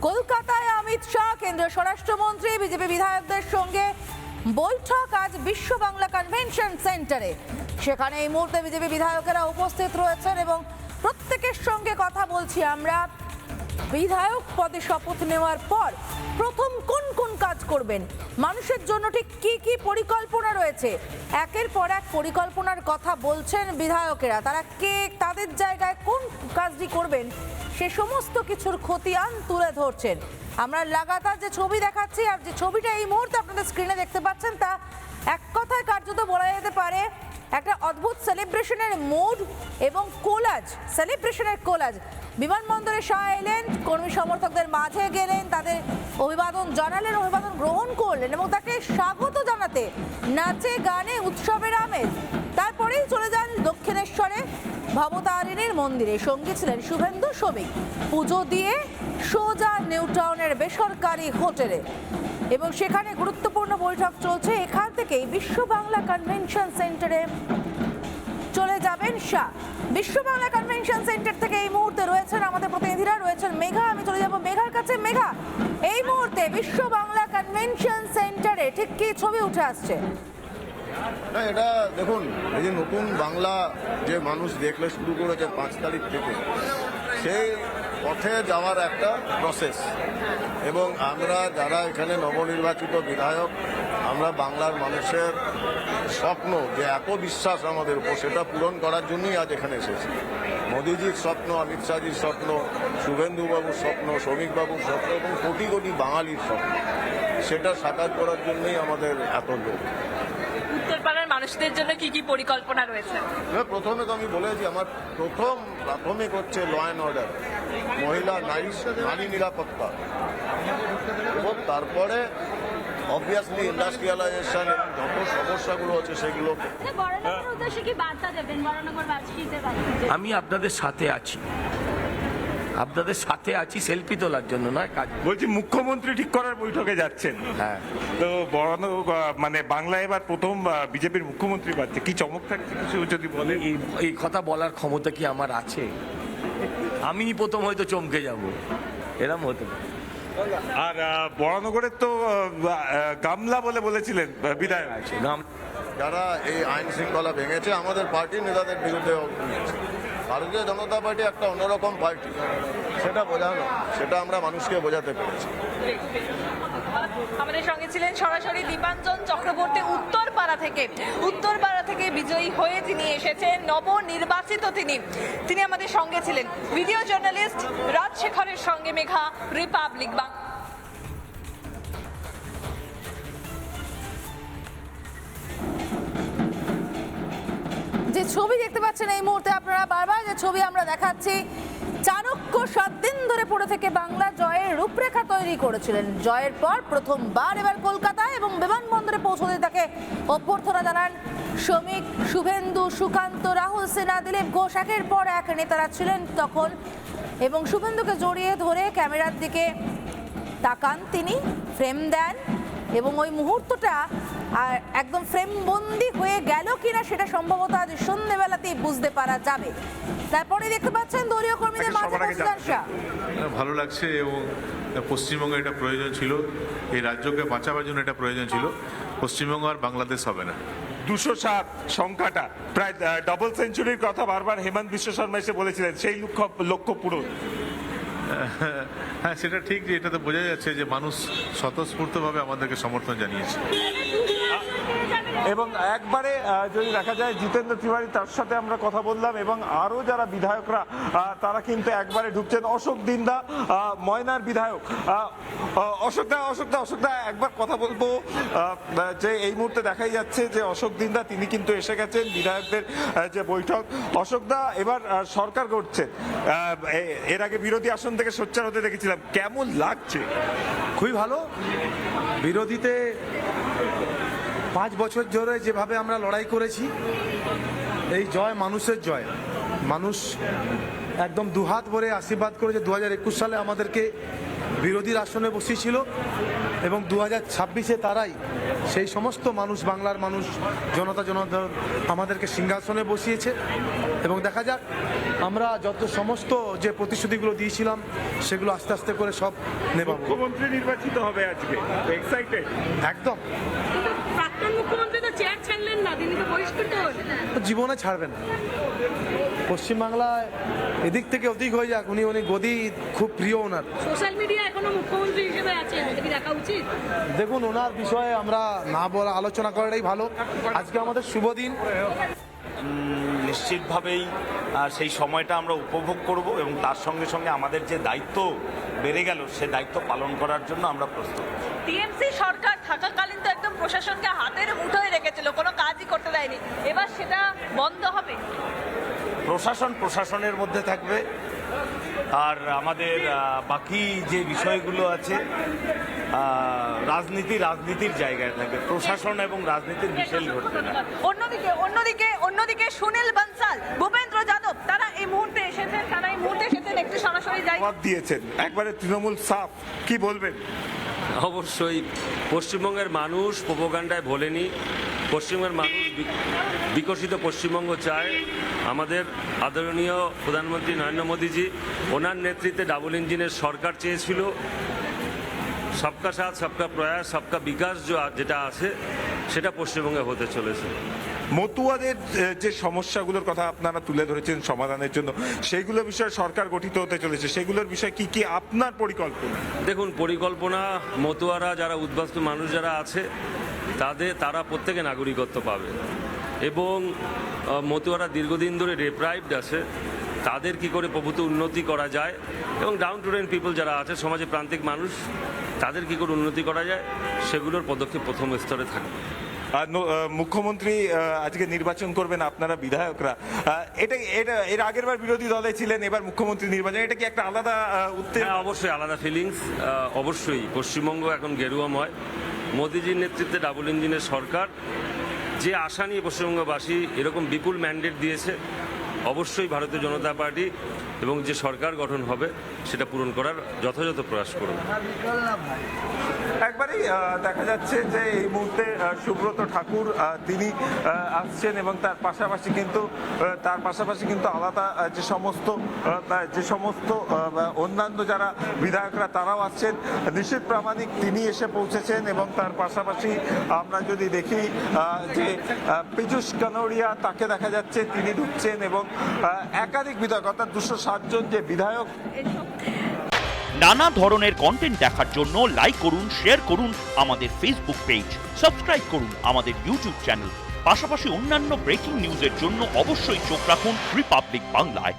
কলকাতায় অমিত শাহ কেন্দ্রীয় স্বরাষ্ট্রমন্ত্রী বিজেপি বিধায়কদের সঙ্গে বৈঠক আজ বিশ্ব বাংলা কনভেনশন সেন্টারে। সেখানে এই মুহূর্তে বিজেপি বিধায়কেরা উপস্থিত রয়েছেন এবং প্রত্যেকের সঙ্গে কথা বলছি আমরা। বিধায়ক পদে শপথ নেওয়ার পর প্রথম কোন কোন কাজ করবেন, মানুষের জন্য ঠিক কি কি পরিকল্পনা রয়েছে, একের পর এক পরিকল্পনার কথা বলছেন বিধায়কেরা। তারা কে তাদের জায়গায় কোন কাজটি করবেন সে সমস্ত কিছুর খতিয়ান তুলে ধরছেন। আমরা লাগাতার যে ছবি দেখাচ্ছি আর যে ছবিটা এই মুহূর্তে আপনাদের স্ক্রিনে দেখতে পাচ্ছেন তা এক কথায় কার্যত বলা যেতে পারে একটা অদ্ভুত সেলিব্রেশনের মুড এবং কোলাজ, সেলিব্রেশনের কোলাজ। বিমানবন্দরে শাহ এলেন, কর্মী সমর্থকদের মাঝে গেলেন, তাদের অভিবাদন জানালেন, অভিবাদন গ্রহণ করলেন এবং তাকে স্বাগত জানাতে নাচে গানে উৎসবের আমেজ। তারপরেই চলে যান দক্ষিণেশ্বরে ভবতারিণীর মন্দিরে। সঙ্গী ছিলেন শুভেন্দু শ্রমিক। পুজো দিয়ে সোজা নিউ টাউনের বেসরকারি হোটেলে এবং সেখানে গুরুত্বপূর্ণ বৈঠক চলছে। এখান থেকেই বিশ্ব বাংলা কনভেনশন সেন্টারে চলে যাবেন শাহ। বিশ্ব বাংলা কনভেনশন সেন্টার থেকে এই মুহূর্তে রয়েছেন আমাদের প্রতিনিধিরা, রয়েছেন মেঘা। আমি চলে যাব মেঘার কাছে। মেঘা, এই মুহূর্তে বিশ্ব বাংলা কনভেনশন সেন্টারে ঠিক কি ছবি উঠে আসছে? না, এটা দেখুন, এই যে নতুন বাংলা যে মানুষ দেখলে শুরু করেছে 5 তারিখ থেকে, সেই পথে যাওয়ার একটা প্রসেস। এবং আমরা যারা এখানে নবনির্বাচিত বিধায়ক, আমরা বাংলার মানুষের স্বপ্ন যে এত বিশ্বাস আমাদের উপর, সেটা পূরণ করার জন্যই আজ এখানে এসেছি। মোদিজির স্বপ্ন, অমিত শাহজির স্বপ্ন, শুভেন্দুবাবুর স্বপ্ন, শ্রমিকবাবুর স্বপ্ন এবং কোটি কোটি বাঙালির স্বপ্ন, সেটা সাকার করার জন্যই আমাদের এত লোক। উত্তরপাড়ার মানুষদের জন্য কি কি পরিকল্পনা রয়েছে? প্রথমে তো আমি বলেছি, আমার প্রাথমিক হচ্ছে ল অ্যান্ড অর্ডার, মহিলা নারী নিরাপত্তা, এবং তারপরে অবভিয়াসলি ইন্ডাস্ট্রিয়ালাইজেশন যত সমস্যাগুলো আছে সেগুলো। আমি আপনাদের সাথে আছি, আপনাদের সাথে আছি, সেলফি তোলার জন্য নয়, কাজ। বলছি, মুখ্যমন্ত্রী ঠিক করার বৈঠকে যাচ্ছেন। হ্যাঁ, তো মানে বাংলায় এবার প্রথম বিজেপির মুখ্যমন্ত্রী পাচ্ছে, কি চমক থাকছে কিছু যদি বলে? এই কথা বলার ক্ষমতা কি আমার আছে? আমি প্রথম হয়তো চমকে যাব, এরম হতে পারে। আর বরানগরের তো গামলা বলে বলেছিলেন বিধায়ক। যারা এই আইন শৃঙ্খলা ভেঙেছে আমাদের পার্টির নেতাদের বিরুদ্ধে ভারতীয় জনতা পার্টি একটা অন্যরকম পার্টি, সেটা বোঝানো, সেটা আমরা মানুষকে বোঝাতে পেরেছি। আমাদের সঙ্গে ছিলেন সরাসরি দীপাঞ্জন চক্রবর্তী উত্তরপাড়া থেকে বিজয়ী হয়ে তিনি এসেছেন, নবনির্বাচিত তিনি আমাদের সঙ্গে ছিলেন। ভিডিও জার্নালিস্ট রাজশেখরের সঙ্গে মেঘা, রিপাবলিক বাংলা। যে ছবি দেখতে পাচ্ছেন এই মুহূর্তে আপনারা, বারবার যে ছবি আমরা দেখাচ্ছি, চাণক্য 7 দিন ধরে পড়ে থেকে বাংলা জয়ের রূপরেখা তৈরি করেছিলেন। জয়ের পর প্রথমবার এবার কলকাতায় এবং বিমানবন্দরে পৌঁছতে তাকে অভ্যর্থনা জানান শ্রমিক, শুভেন্দু, সুকান্ত, রাহুল সিনহা, দিলীপ ঘোষ, একের পর এক নেতারা ছিলেন তখন। এবং শুভেন্দুকে জড়িয়ে ধরে ক্যামেরার দিকে তাকান তিনি, ফ্রেম দেন এবং ওই মুহূর্তটা আর একদম ফ্রেমবন্দি হয়ে গেল কিনা সেটা সম্ভবত আজ সন্ধ্যেবেলাতেই বুঝতে পারা যাবে। তারপরে দেখতে পাচ্ছেন দলীয় কর্মীদের মাঝে পৌঁছলেন শাহ। ভালো লাগছে এবং পশ্চিমবঙ্গে এটা প্রয়োজন ছিল, এই রাজ্যকে বাঁচাবার জন্য এটা প্রয়োজন ছিল। পশ্চিমবঙ্গ আর বাংলাদেশ হবে না। 207 সংখ্যাটা প্রায় ডবল সেঞ্চুরির কথা বারবার হেমন্ত বিশ্ব শর্মা এসে বলেছিলেন, সেই লক্ষ্য পূরণ। হ্যাঁ, সেটা ঠিক যে এটাতে বোঝা যাচ্ছে যে মানুষ স্বতঃস্ফূর্তভাবে আমাদেরকে সমর্থন জানিয়েছে। এবং একবারে যদি দেখা যায় জিতেন্দ্র তিওয়ারি, তার সাথে আমরা কথা বললাম এবং আরও যারা বিধায়করা তারা কিন্তু একবারে ঢুকছেন। অশোক দিন্দা, ময়নার বিধায়ক। অশোকদা একবার কথা বলবো, যে এই মুহূর্তে দেখাই যাচ্ছে যে অশোক দিন্দা তিনি কিন্তু এসে গেছেন বিধায়কদের যে বৈঠক। অশোকদা, এবার সরকার করছে, এর আগে বিরোধী আসন থেকে সোচ্চার হতে দেখেছিলাম, কেমন লাগছে? খুবই ভালো। বিরোধীতে 5 বছর ধরে যেভাবে আমরা লড়াই করেছি, এই জয় মানুষের জয়। মানুষ একদম দুহাত ভরে আশীর্বাদ করেছে। 2021 সালে আমাদেরকে বিরোধীর আসনে বসিয়েছিল এবং 2026-এ তারাই সেই সমস্ত মানুষ, বাংলার মানুষ, জনতা জনার্দন আমাদেরকে সিংহাসনে বসিয়েছে এবং দেখা যাক আমরা যত সমস্ত যে প্রতিশ্রুতিগুলো দিয়েছিলাম সেগুলো আস্তে আস্তে করে সব নেব। মুখ্যমন্ত্রী নির্বাচিত হবে আজকে, এক্সাইটেড? একদম। কিন্তু প্রাক্তন মুখ্যমন্ত্রী তো চেয়ার ছাড়লেন না, তিনি তো বহিষ্কৃত হলেন। জীবনে ছাড়বেন না। পশ্চিমবাংলায় এদিক থেকে ওদিক হয়ে যাক, উনি গদি খুব প্রিয় ওনার। সোশ্যাল মিডিয়া এখনো মুখ্যমন্ত্রী হিসেবে আছেন, এটা কি দেখা উচিত? দেখুন, ওনার বিষয়ে আমরা না বলা, আলোচনা করাটাই ভালো। আজকে আমাদের শুভ দিন। নিশ্চিতভাবেই সেই সময়টা আমরা উপভোগ করব এবং তার সঙ্গে সঙ্গে আমাদের যে দায়িত্ব বেড়ে গেল সে দায়িত্ব পালন করার জন্য আমরা প্রস্তুত। টিএমসি সরকার থাকাকালীন তো একদম প্রশাসনকে হাতের মুঠোয় রেখেছিল, কোনো কাজই করতে দেয়নি, এবার সেটা বন্ধ হবে? প্রশাসনের মধ্যে থাকবে, আর আমাদের বাকি যে বিষয়গুলো আছে রাজনীতির জায়গায় থাকবে। প্রশাসন এবং রাজনীতির বিশেষ ঘটবে না। অন্যদিকে সুনীল বনসাল, ভূপেন্দ্র যাদব, তারা এই মুহূর্তে এসেছেন একটু সরাসরি যাই দিয়েছেন একবারে তৃণমূল সাফ, কি বলবেন? অবশ্যই পশ্চিমবঙ্গের মানুষ প্রোপাগান্ডায় ভোলেনি। পশ্চিমবঙ্গের মানুষ বিকশিত পশ্চিমবঙ্গ চায়। আমাদের আদরণীয় প্রধানমন্ত্রী নরেন্দ্র মোদীজি, ওনার নেতৃত্বে ডাবল ইঞ্জিনের সরকার চেয়েছিল। সবকা সাথ, সবকা প্রয়াস, সবকা বিকাশ যেটা আছে সেটা পশ্চিমবঙ্গে হতে চলেছে। মতুয়াদের যে সমস্যাগুলোর কথা আপনারা তুলে ধরেছেন সমাধানের জন্য, সেইগুলো বিষয়ে সরকার গঠিত হতে চলেছে, সেগুলোর বিষয়ে কি কি আপনার পরিকল্পনা? দেখুন, পরিকল্পনা, মতুয়ারা যারা উদ্বাস্তু মানুষ যারা আছে তারা প্রত্যেকে নাগরিকত্ব পাবে এবং মতুয়ারা দীর্ঘদিন ধরে রেপ্রাইভড আছে, তাদের কি করে প্রভূত উন্নতি করা যায় এবং ডাউন টু আর্থ পিপল যারা আছে, সমাজে প্রান্তিক মানুষ, তাদের কি করে উন্নতি করা যায় সেগুলোর পদক্ষেপ প্রথম স্তরে থাকবে। মুখ্যমন্ত্রী আজকে নির্বাচন করবেন, আপনারা বিধায়করা, এটা এর আগের বার বিরোধী দলে ছিলেন, এবার মুখ্যমন্ত্রী নির্বাচন, এটা কি একটা আলাদা উত্তেজনা? অবশ্যই আলাদা ফিলিংস। অবশ্যই পশ্চিমবঙ্গ এখন গেরুয়াময়। মোদিজির নেতৃত্বে ডাবল ইঞ্জিনের সরকার যে আশা নিয়ে পশ্চিমবঙ্গবাসী এরকম বিপুল ম্যান্ডেট দিয়েছে, অবশ্যই ভারতীয় জনতা পার্টি এবং যে সরকার গঠন হবে সেটা পূরণ করার যথাযথ প্রয়াস করবে। একবারেই দেখা যাচ্ছে যে এই মুহূর্তে সুব্রত ঠাকুর তিনি আসছেন এবং তার পাশাপাশি কিন্তু আলাদা যে সমস্ত অন্যান্য যারা বিধায়করা তারাও আসছেন। নিশীথ প্রামাণিক তিনি এসে পৌঁছেছেন এবং তার পাশাপাশি আমরা যদি দেখি যে পীযূষ কানোরিয়া, তাকে দেখা যাচ্ছে তিনি ঢুকছেন এবং একাধিক বিধায়ক অর্থাৎ 207 জন যে বিধায়ক। নানা ধরনের কন্টেন্ট দেখার জন্য লাইক করুন, শেয়ার করুন আমাদের ফেসবুক পেজ, সাবস্ক্রাইব করুন আমাদের ইউটিউব চ্যানেল। পাশাপাশি অন্যান্য ব্রেকিং নিউজের জন্য অবশ্যই চোখ রাখুন রিপাবলিক বাংলায়।